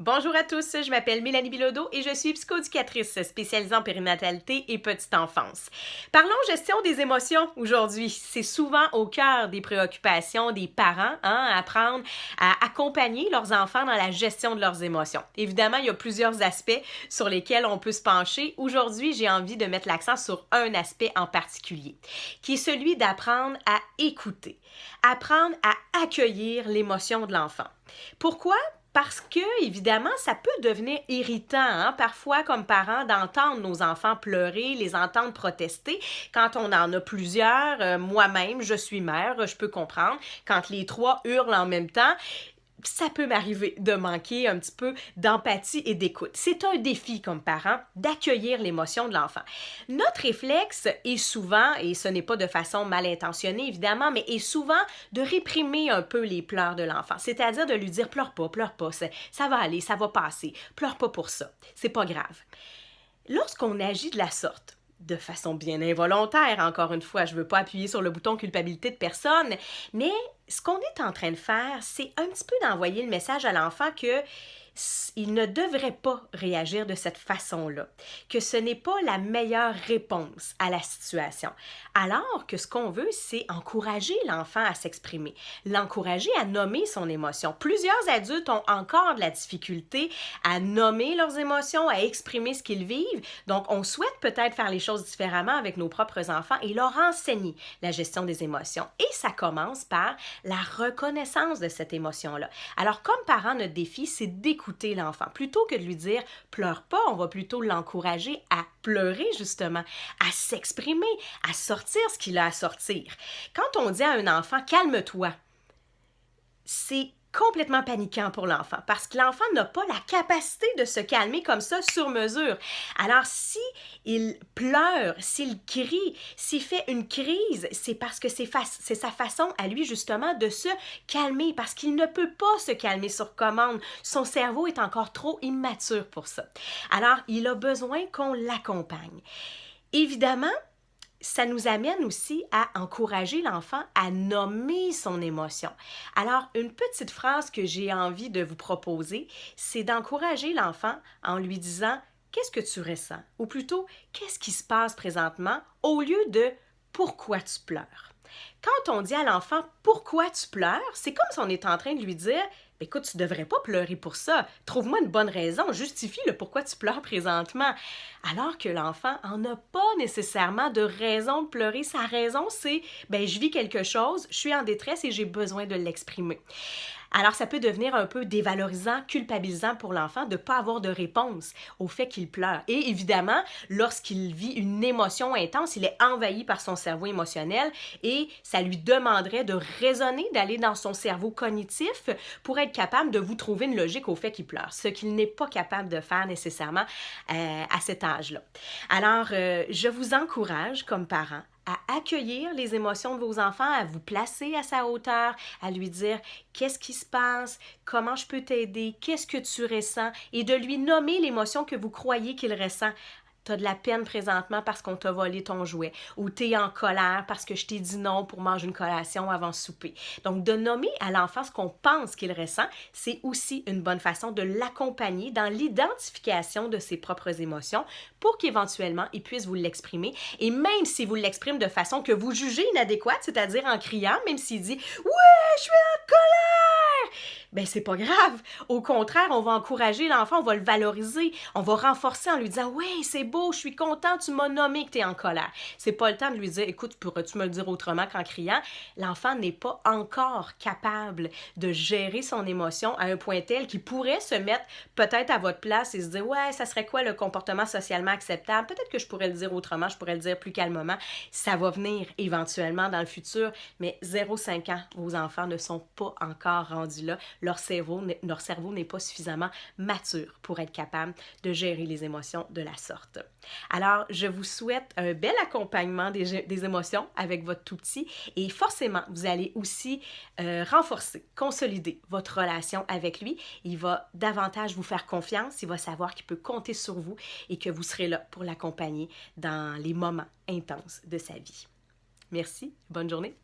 Bonjour à tous, je m'appelle Mélanie Bilodeau et je suis psychoéducatrice spécialisée en périnatalité et petite enfance. Parlons gestion des émotions aujourd'hui. C'est souvent au cœur des préoccupations des parents, apprendre à accompagner leurs enfants dans la gestion de leurs émotions. Évidemment, il y a plusieurs aspects sur lesquels on peut se pencher. Aujourd'hui, j'ai envie de mettre l'accent sur un aspect en particulier, qui est celui d'apprendre à écouter, apprendre à accueillir l'émotion de l'enfant. Pourquoi? Parce que, évidemment, ça peut devenir irritant, parfois comme parents, d'entendre nos enfants pleurer, les entendre protester. Quand on en a plusieurs, moi-même, je suis mère, je peux comprendre. Quand les trois hurlent en même temps, ça peut m'arriver de manquer un petit peu d'empathie et d'écoute. C'est un défi comme parent d'accueillir l'émotion de l'enfant. Notre réflexe est souvent, et ce n'est pas de façon mal intentionnée évidemment, mais est souvent de réprimer un peu les pleurs de l'enfant. C'est-à-dire de lui dire pleure pas, ça va aller, ça va passer, pleure pas pour ça, c'est pas grave. Lorsqu'on agit de la sorte, de façon bien involontaire, encore une fois, je ne veux pas appuyer sur le bouton culpabilité de personne, mais ce qu'on est en train de faire, c'est un petit peu d'envoyer le message à l'enfant que il ne devrait pas réagir de cette façon-là, que ce n'est pas la meilleure réponse à la situation. Alors que ce qu'on veut, c'est encourager l'enfant à s'exprimer, l'encourager à nommer son émotion. Plusieurs adultes ont encore de la difficulté à nommer leurs émotions, à exprimer ce qu'ils vivent. Donc, on souhaite peut-être faire les choses différemment avec nos propres enfants et leur enseigner la gestion des émotions. Et ça commence par la reconnaissance de cette émotion-là. Alors, comme parent, notre défi, c'est d'écouter l'enfant. Plutôt que de lui dire « pleure pas », on va plutôt l'encourager à pleurer justement, à s'exprimer, à sortir ce qu'il a à sortir. Quand on dit à un enfant « calme-toi », c'est complètement paniquant pour l'enfant parce que l'enfant n'a pas la capacité de se calmer comme ça sur mesure. Alors, si il pleure, s'il crie, s'il fait une crise, c'est parce que c'est sa façon à lui justement de se calmer parce qu'il ne peut pas se calmer sur commande. Son cerveau est encore trop immature pour ça. Alors, il a besoin qu'on l'accompagne. Évidemment, ça nous amène aussi à encourager l'enfant à nommer son émotion. Alors, une petite phrase que j'ai envie de vous proposer, c'est d'encourager l'enfant en lui disant « Qu'est-ce que tu ressens? » ou plutôt « Qu'est-ce qui se passe présentement? » au lieu de « Pourquoi tu pleures? » Quand on dit à l'enfant « Pourquoi tu pleures? » c'est comme si on est en train de lui dire « Écoute, tu ne devrais pas pleurer pour ça. Trouve-moi une bonne raison. Justifie le pourquoi tu pleures présentement. » Alors que l'enfant n'en a pas nécessairement de raison de pleurer. Sa raison, c'est « je vis quelque chose, je suis en détresse et j'ai besoin de l'exprimer. » Alors, ça peut devenir un peu dévalorisant, culpabilisant pour l'enfant de ne pas avoir de réponse au fait qu'il pleure. Et évidemment, lorsqu'il vit une émotion intense, il est envahi par son cerveau émotionnel et ça lui demanderait de raisonner, d'aller dans son cerveau cognitif pour être capable de vous trouver une logique au fait qu'il pleure, ce qu'il n'est pas capable de faire nécessairement à cet âge-là. Alors, je vous encourage comme parents à accueillir les émotions de vos enfants, à vous placer à sa hauteur, à lui dire qu'est-ce qui se passe, comment je peux t'aider, qu'est-ce que tu ressens, et de lui nommer l'émotion que vous croyez qu'il ressent. Tu as de la peine présentement parce qu'on t'a volé ton jouet, ou tu es en colère parce que je t'ai dit non pour manger une collation avant souper. Donc, de nommer à l'enfant ce qu'on pense qu'il ressent, c'est aussi une bonne façon de l'accompagner dans l'identification de ses propres émotions pour qu'éventuellement, il puisse vous l'exprimer. Et même s'il vous l'exprime de façon que vous jugez inadéquate, c'est-à-dire en criant, même s'il dit « Ouais, je suis en colère! » c'est pas grave. Au contraire, on va encourager l'enfant, on va le valoriser, on va renforcer en lui disant « Ouais, c'est beau, je suis content, tu m'as nommé que tu es en colère. » C'est pas le temps de lui dire « Écoute, pourrais-tu me le dire autrement qu'en criant? » L'enfant n'est pas encore capable de gérer son émotion à un point tel qu'il pourrait se mettre peut-être à votre place et se dire « Ouais, ça serait quoi le comportement socialement acceptable? Peut-être que je pourrais le dire autrement, je pourrais le dire plus calmement. » Ça va venir éventuellement dans le futur, mais 0-5 ans, vos enfants ne sont pas encore rendus là. Leur cerveau n'est pas suffisamment mature pour être capable de gérer les émotions de la sorte. Alors, je vous souhaite un bel accompagnement des émotions avec votre tout petit et forcément, vous allez aussi renforcer, consolider votre relation avec lui. Il va davantage vous faire confiance, il va savoir qu'il peut compter sur vous et que vous serez là pour l'accompagner dans les moments intenses de sa vie. Merci, bonne journée.